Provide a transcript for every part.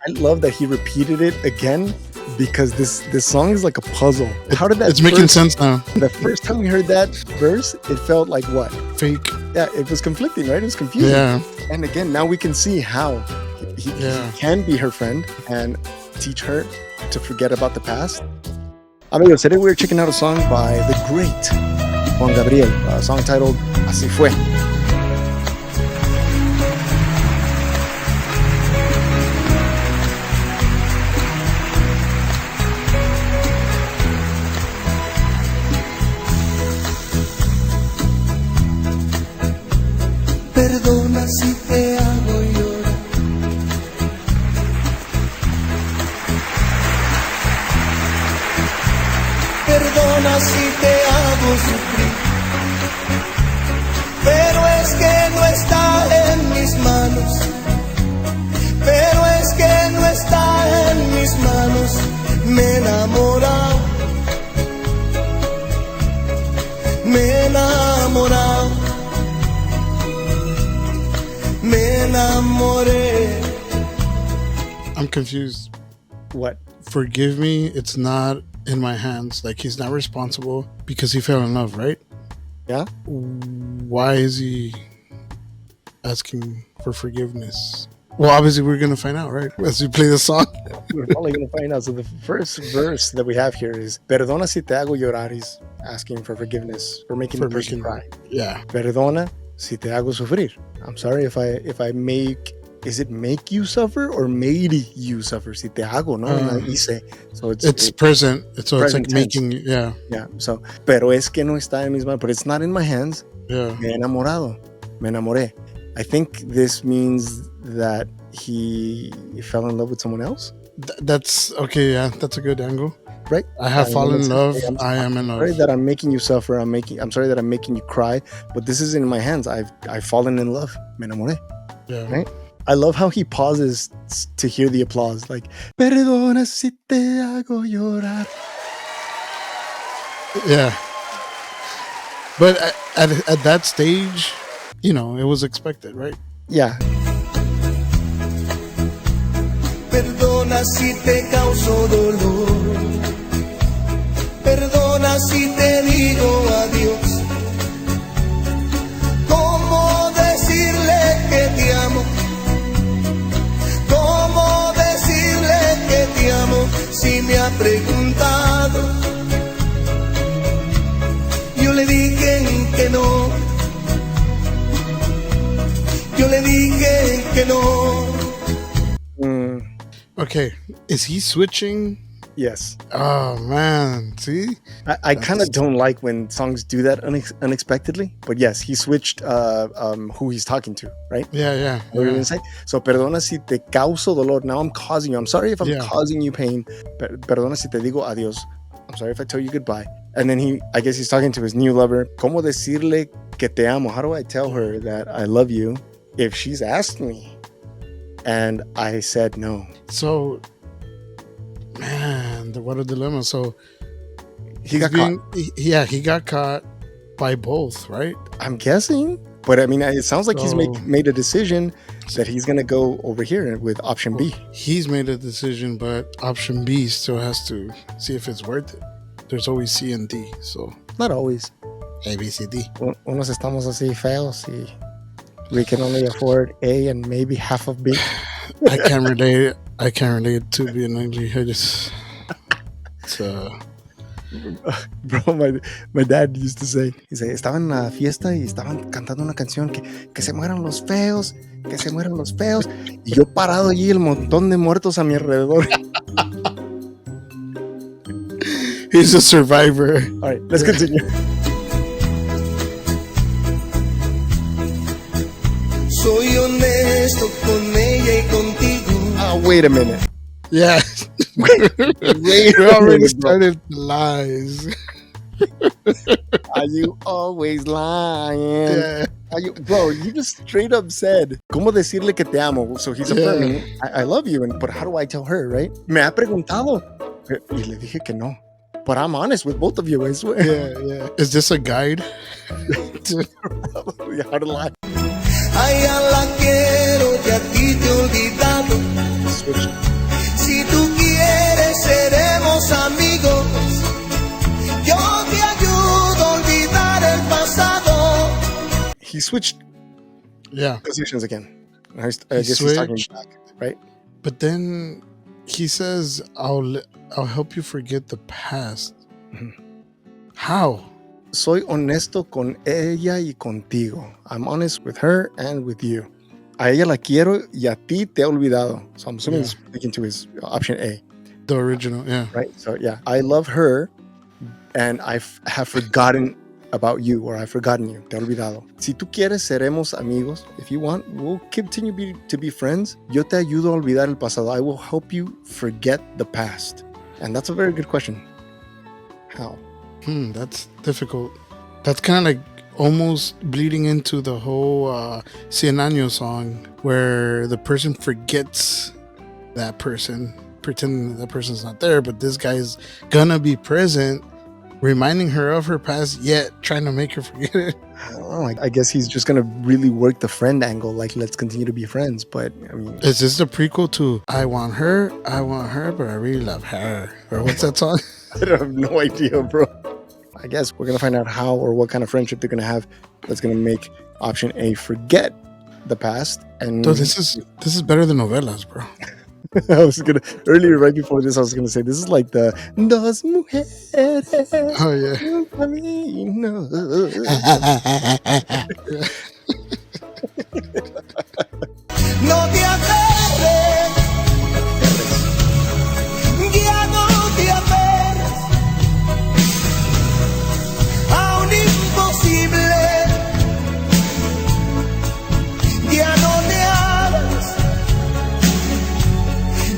I love that he repeated it again because this song is like a puzzle. How did that? It's making sense now. The first time we heard that verse, it felt like what? Fake. Yeah, it was conflicting, right? It was confusing. Yeah. And again, now we can see how he can be her friend and teach her to forget about the past. Amigos, today we're checking out a song by the great Juan Gabriel, a song titled Asi Fue. Perdona si te hago llorar. Perdona si te hago sufrir. Pero es que no está en mis manos. Pero es que no está en mis manos. Me he enamorado. Me he enamorado. Me enamoré. I'm confused. What? Forgive me, it's not in my hands. Like, he's not responsible because he fell in love, right? Yeah. Why is he asking for forgiveness? Well, obviously we're gonna find out, right? As we play the song. We're probably going to find out. So the first verse that we have here is Perdona si te hago llorar. He's asking for forgiveness for making the person cry. Yeah. Perdona si te hago sufrir. I'm sorry if I make, is it make you suffer or made you suffer? Si te hago, no? Hice. So it's present. So it's like tense. making, yeah. Yeah. So, pero es que no está en mis manos, but it's not in my hands. Yeah. Me enamorado. Me enamoré. I think this means that he fell in love with someone else. That's okay. Yeah, that's a good angle. Right? I have fallen in love. I am in love. Sorry that I'm making you suffer. I'm sorry that I'm making you cry. But this is in my hands. I've fallen in love. Me enamoré. Yeah. Right? I love how he pauses to hear the applause. Like, perdona si te hago llorar. Yeah. But at that stage, you know, it was expected, right? Yeah. Perdona si te causo dolor. Perdona si te digo adiós. ¿Cómo decirle que te amo? ¿Cómo decirle que te amo si me ha preguntado? Yo le dije que no. Yo le dije que no. Okay, is he switching? Yes. Oh man, see? I kind of don't like when songs do that unexpectedly, but yes, he switched who he's talking to, right? Yeah. What were you gonna say? So, perdona si te causo dolor. Now I'm causing you. I'm sorry if I'm causing you pain. Perdona si te digo adiós. I'm sorry if I tell you goodbye. And then I guess he's talking to his new lover. ¿Cómo decirle que te amo? How do I tell her that I love you if she's asked me and I said no? So, man, what a dilemma. So he got caught. He got caught by both, right? I'm guessing. But I mean, it sounds like he's made a decision that he's going to go over here with option B. He's made a decision, but option B still has to see if it's worth it. There's always C and D, so. Not always. A, B, C, D. Unos estamos así feos y we can only afford A and maybe half of B. I can't relate to being ugly. Bro, my dad used to say, estaba en la fiesta y estaban cantando una canción que se mueran los feos, que se mueran los feos, y yo parado allí, el montón de muertos a mi alrededor. He's a survivor. All right, let's continue. Soy honesto con ella y contigo. Wait a minute. Yeah. We already started lies. Are you always lying? Yeah. Bro, you just straight up said, ¿cómo decirle que te amo? So he's affirming, I love you, but how do I tell her, right? Me ha preguntado. Y le dije que no. But I'm honest with both of you, I swear. Yeah. Is this a guide? How to lie. A ella la quiero y a ti te he olvidado. Switch. he switched positions again. I guess he's talking back, right? But then he says, I'll help you forget the past. Mm-hmm. How? Soy honesto con ella y contigo. I'm honest with her and with you. A ella la quiero y a ti te he olvidado. So I'm assuming he's speaking to his option A. The original, yeah. Right? So yeah, I love her and I have forgotten about you, or I've forgotten you. Te he olvidado. Si tú quieres, seremos amigos. If you want, we'll continue to be friends. Yo te ayudo a olvidar el pasado. I will help you forget the past. And that's a very good question. How? That's difficult. That's kind of like almost bleeding into the whole Cien Años song, where the person forgets that person, pretending that person's not there, but this guy's gonna be present, reminding her of her past, yet trying to make her forget it. I don't know. I guess he's just gonna really work the friend angle, like let's continue to be friends. But I mean, is this the prequel to I want her, but I really love her? Or what's that song? I have no idea, bro. I guess we're gonna find out how or what kind of friendship they're gonna have that's gonna make option A forget the past. And so this is better than novelas, bro. I was gonna earlier, right before this, I was gonna say this is like the Dos Mujeres. Oh yeah. No te aferres, ya no te aferres a un imposible, ya no te hagas,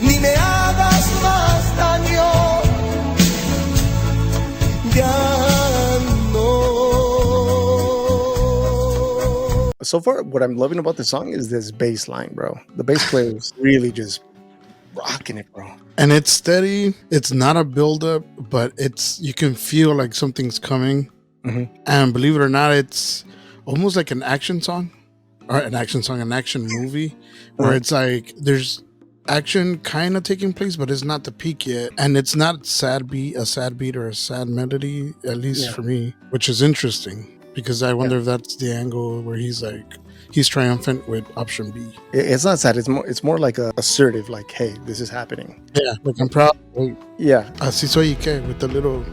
ni me hagas más daño, ya no. So far, what I'm loving about this song is this bass line, bro. The bass player is really just rocking it, bro. And it's steady. It's not a build-up, but you can feel like something's coming. Mm-hmm. And believe it or not, it's almost like an action song, or an action movie, where it's like there's action kind of taking place, but it's not the peak yet, and it's not a sad beat or a sad melody, at least for me, which is interesting because I wonder if that's the angle where he's triumphant with option B. It's not sad. It's more like a assertive, like, hey, this is happening. Yeah, like I'm proud. Like, Así soy with the little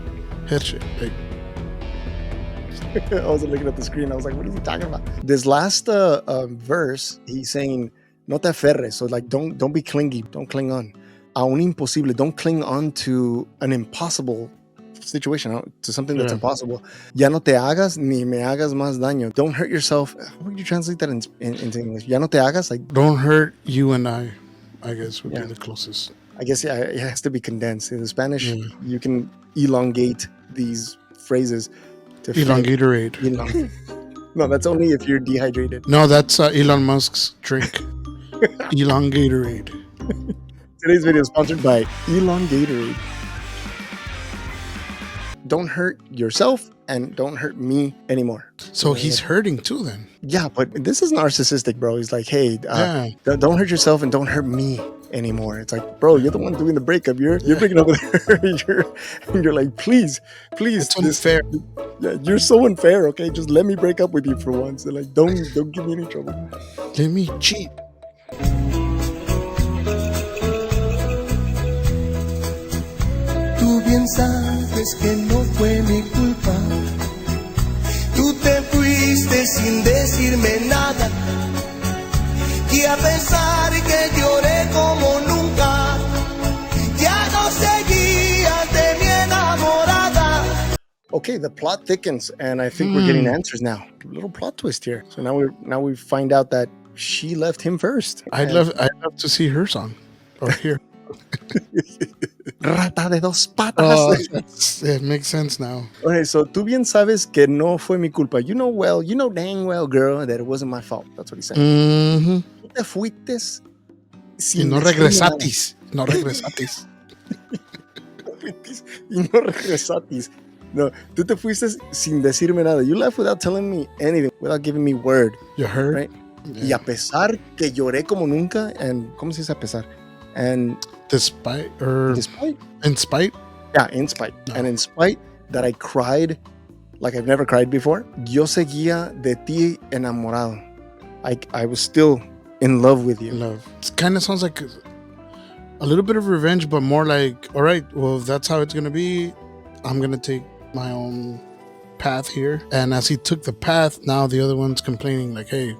head shake. Like, I was looking at the screen. I was like, what is he talking about? This last verse, he's saying, no te aferres. So like, don't be clingy. Don't cling on. A un imposible. Don't cling on to an impossible situation, to something that's impossible. Ya no te hagas ni me hagas más daño. Don't hurt yourself. How would you translate that into English? Ya no te hagas, like, don't hurt you and I guess would be the closest. I guess it has to be condensed. In Spanish, you can elongate these phrases. Elongatorade. No, that's only if you're dehydrated. No, that's Elon Musk's drink. Elongatorade. Today's video is sponsored by Elongatorade. Don't hurt yourself and don't hurt me anymore. So he's hurting too then. Yeah, but this is narcissistic, bro. He's like, hey, don't hurt yourself and don't hurt me anymore. It's like, bro, you're the one doing the breakup. You're breaking up with her. You're like, please. It's unfair. Yeah, you're so unfair. Okay, just let me break up with you for once. And like, don't give me any trouble. Let me cheat. Tú bien sabes que no fue mi culpa. Tú te fuiste sin decirme nada. Y a pesar que lloré como nunca, ya no seguías de mi enamorada. Okay, the plot thickens, and I think we're getting answers now. A little plot twist here. So now we find out that she left him first. I'd love to see her song or hear. Rata de dos patas. It makes sense now. Okay, so tú bien sabes que no fue mi culpa. You know dang well, girl, that it wasn't my fault. That's what he's saying. Mm-hmm. Tú te fuiste y no regresatis. No regresatis. Y no regresatis. No, tú te fuiste sin decirme nada. You left without telling me anything, without giving me word. You heard? Right? Yeah. Y a pesar que lloré como nunca, and ¿cómo se dice a pesar? And despite? Yeah, in spite. No. And in spite that I cried like I've never cried before. Yo seguía de ti enamorado. I was still in love with you. Love. It kind of sounds like a little bit of revenge, but more like, all right, well, if that's how it's going to be, I'm going to take my own path here. And as he took the path, now the other one's complaining like, hey,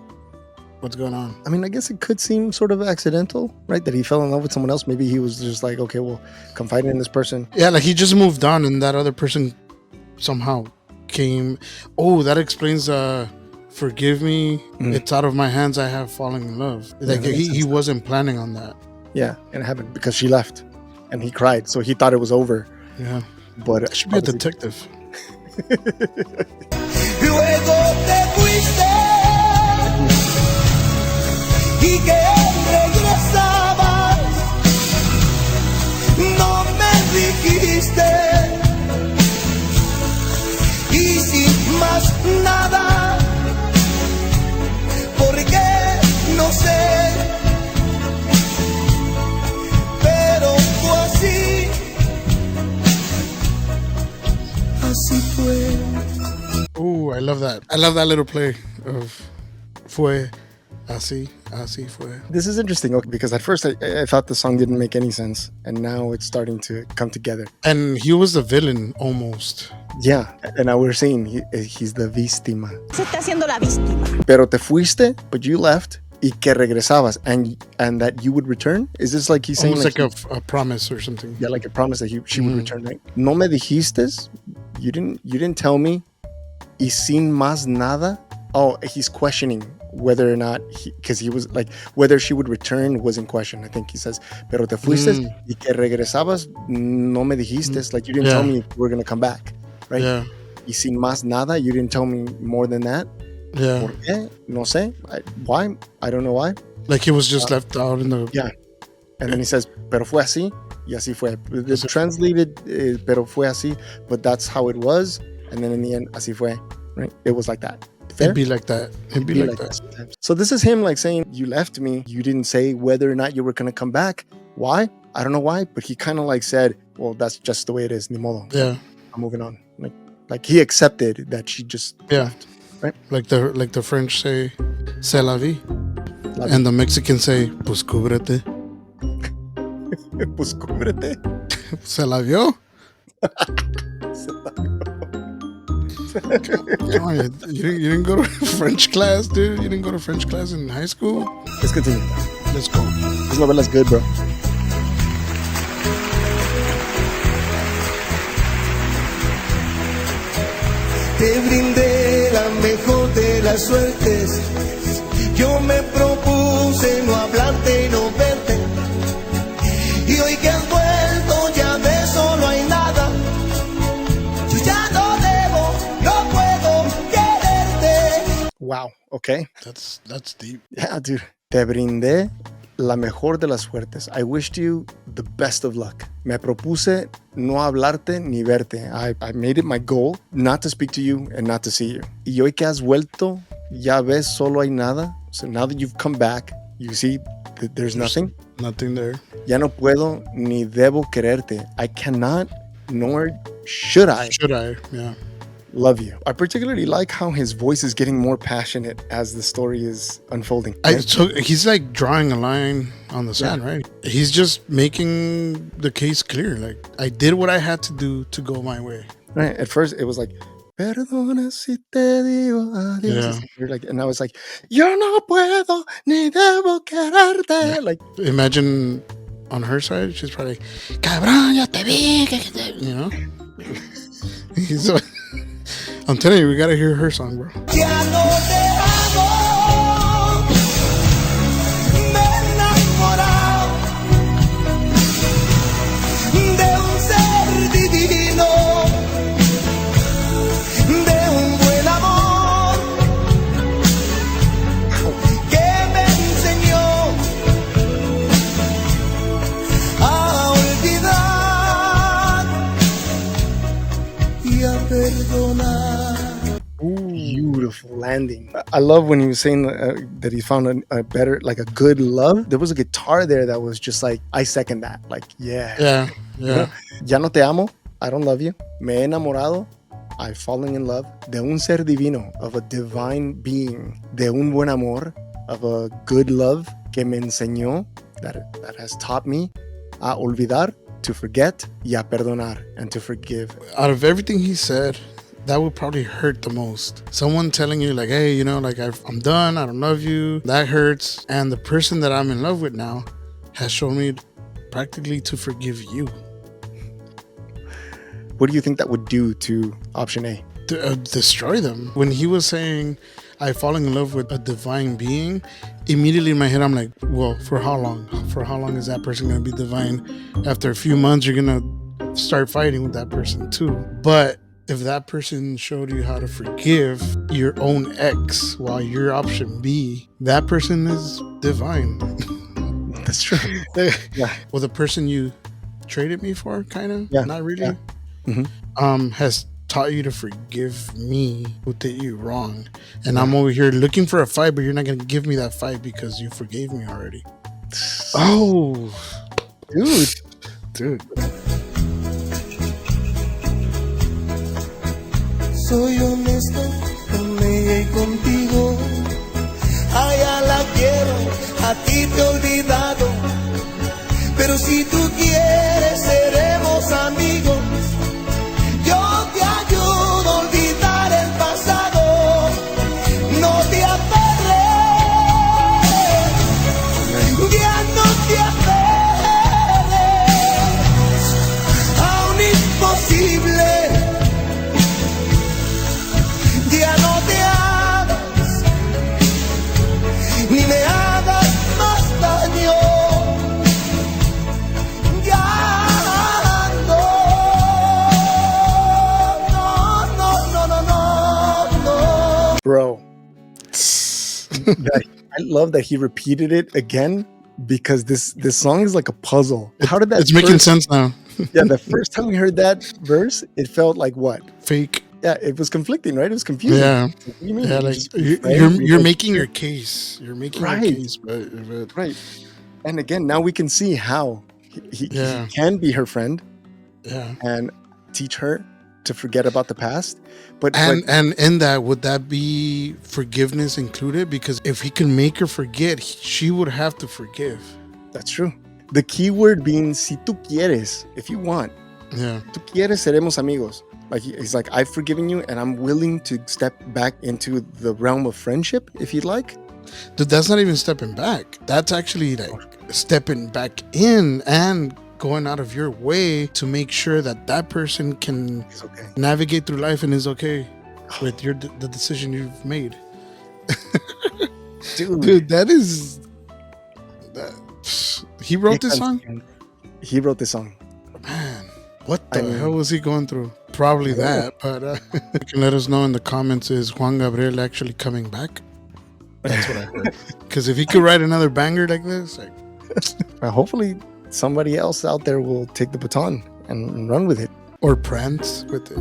what's going on? I mean, I guess it could seem sort of accidental, right? That he fell in love with someone else. Maybe he was just like, okay, well, confiding in this person. Yeah, like he just moved on and that other person somehow came. Oh, that explains forgive me, it's out of my hands, I have fallen in love. Like he wasn't planning on that. Yeah, and it happened because she left and he cried. So he thought it was over. Yeah. But I should be a detective. Luego te fuiste y que regresabas, no me dijiste y sin más nada, porque no sé, pero fue así, así fue. Oh, I love that. I love that little play of Fue, Asi Fue. this is interesting, okay, because at first I thought the song didn't make any sense. And now it's starting to come together. And he was the villain almost. Yeah, and now we're saying he's the víctima. Se está haciendo la víctima. Pero te fuiste, but you left, y que regresabas, and that you would return? Is this like he's saying Almost like a promise or something. yeah, like a promise that she would return, right? No me dijiste, you didn't tell me, y sin más nada. Oh, he's questioning whether or not because he was like whether she would return was in question. I think he says, pero te fuiste y que regresabas, no me dijiste, like you didn't tell me we're gonna come back, right? Yeah. Y sin más nada, you didn't tell me more than that. Yeah. ¿Por qué? No sé. Why? I don't know why. Like he was just left out in the... Yeah. And then he says, pero fue así, y así fue. It's translated, pero fue así, but that's how it was. And then in the end, así fue, right? It was like that. Fair? It'd be like that. It'd be like that. Sometimes. So this is him like saying, you left me. You didn't say whether or not you were going to come back. Why? I don't know why, but he kind of like said, well, that's just the way it is. Ni modo. Yeah. I'm moving on. Like he accepted that she just left. Right? Like the French say, c'est la vie. And the Mexicans say, pues cúbrete. Pues cúbrete. Se la vio. Come on, you didn't go to French class, dude? You didn't go to French class in high school? Let's continue. Let's go. This novela's good, bro. Te brindé la mejor de las suertes. Yo me propuse no hablarte y no verte. Y hoy que has vuelto ya ves, solo hay nada. Yo ya no debo, no puedo quererte. Wow. Okay. That's deep. Yeah, dude. Te brindé la mejor de las suertes. I wished you the best of luck. Me propuse no hablarte ni verte. I made it my goal not to speak to you and not to see you. Y hoy que has vuelto, ya ves, solo hay nada. So now that you've come back, you see that there's nothing. Nothing there. Ya no puedo ni debo quererte. I cannot, nor should I. Should I? Yeah. Love you. I particularly like how his voice is getting more passionate as the story is unfolding. So he's like drawing a line on the sand, right? He's just making the case clear. Like, I did what I had to do to go my way. Right. At first, it was like, perdona si te digo adiós. Yeah. Like, and I was like, yo no puedo ni debo quererte. Yeah. Like, imagine on her side, she's probably like, cabrón, yo te vi. You know? He's I'm telling you, we gotta hear her song, bro. Ya no te amo, me he enamorado de un ser divino, de un buen amor que me enseñó a olvidar y a perdonar. beautiful landing. I love when he was saying that he found a better, like a good love. There was a guitar there that was just like, I second that. Like, yeah. Yeah. You know? Ya no te amo. I don't love you. Me he enamorado I've fallen in love de un ser divino, of a divine being, de un buen amor, of a good love que me enseñó, that has taught me a olvidar, to forget, y a perdonar, and to forgive. Out of everything he said, that would probably hurt the most. Someone telling you like, hey, like I'm done, I don't love you, that hurts. And the person that I'm in love with now has shown me practically to forgive you. What do you think that would do to option A? Destroy them. When he was saying, I falling in love with a divine being, immediately in my head, I'm like, well, for how long? For how long is that person going to be divine? After a few months, you're going to start fighting with that person too. But if that person showed you how to forgive your own ex while you're option B, that person is divine. That's true. Yeah. Well, the person you traded me for, kind of, not really, has taught you to forgive me who did you wrong. And I'm over here looking for a fight, but you're not going to give me that fight because you forgave me already. Oh, dude. Soy honesto con ella y contigo. A ella la quiero, a ti te he olvidado. Pero si tú quieres, seremos amigos. Yo te ayudo a olvidar el pasado. No te aferres, ya no te aferres a un imposible. Ya no te hagas, ni me hagas más daño. Ya no. Bro, I love that he repeated it again, because this song is like a puzzle. How did that? It's making sense now. Yeah, the first time we heard that verse, it felt like what? Fake. Yeah, it was conflicting, right? It was confusing. Yeah. What do you mean? Yeah, like you're making your case. You're making your case, but right. And again, now we can see how he can be her friend. Yeah. And teach her to forget about the past. But in that, would that be forgiveness included? Because if he can make her forget, she would have to forgive. That's true. The key word being si tú quieres, if you want. Yeah. Tú quieres, seremos amigos. Like he's like, I've forgiven you, and I'm willing to step back into the realm of friendship if you'd like. Dude, that's not even stepping back. That's actually like stepping back in and going out of your way to make sure that person can navigate through life and is okay with the decision you've made. Dude, that is he wrote this song? He wrote this song. Man, what the hell was he going through? Probably that, but you can let us know in the comments, is Juan Gabriel actually coming back? That's what I heard. Because if he could write another banger like this, hopefully somebody else out there will take the baton and run with it. Or prance with it.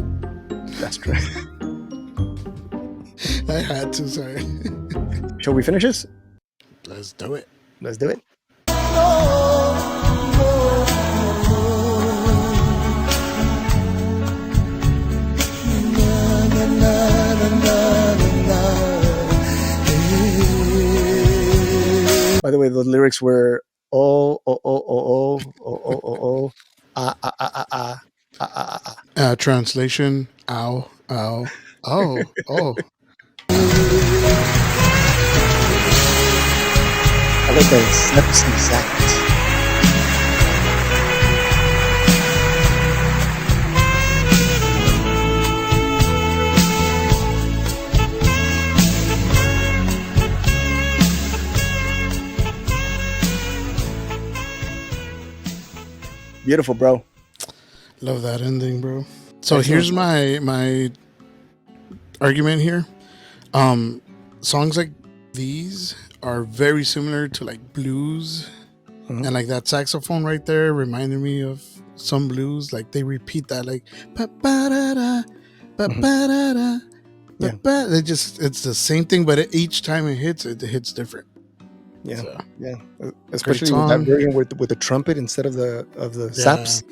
That's true. I had to, sorry. Shall we finish this? Let's do it. Let's do it. By the way, the lyrics were translation, ow, ow, oh, oh. I like that it's snaps and zaps. Beautiful, bro. Love that ending, bro. So here's my argument here. Songs like these are very similar to like blues, and like that saxophone right there reminded me of some blues. Like they repeat that like ba-ba-da-da, ba-ba-da-da, ba-ba. They just, it's the same thing, but each time it hits different. Yeah, so, yeah. Especially with that version with the trumpet instead of the saps.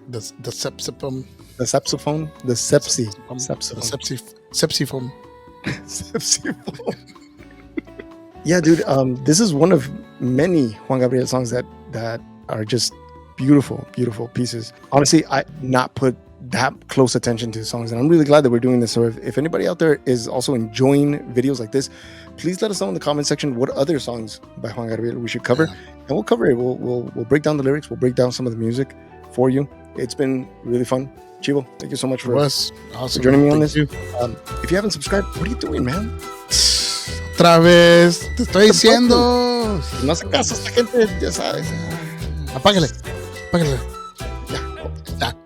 The sepsiphone. The saxophone, the sepsi, The saxophone. sepsiphone. Sepsiphone. Yeah, dude. This is one of many Juan Gabriel songs that are just beautiful, beautiful pieces. Honestly, I not put that close attention to songs, and I'm really glad that we're doing this. So if anybody out there is also enjoying videos like this, please let us know in the comment section what other songs by Juan Gabriel we should cover, and we'll cover it. We'll break down the lyrics. We'll break down some of the music for you. It's been really fun. Chivo, thank you so much for joining me on this. If you haven't subscribed, what are you doing, man? Otra vez, te estoy diciendo. No hace caso a esta gente, ya sabes. Apágale.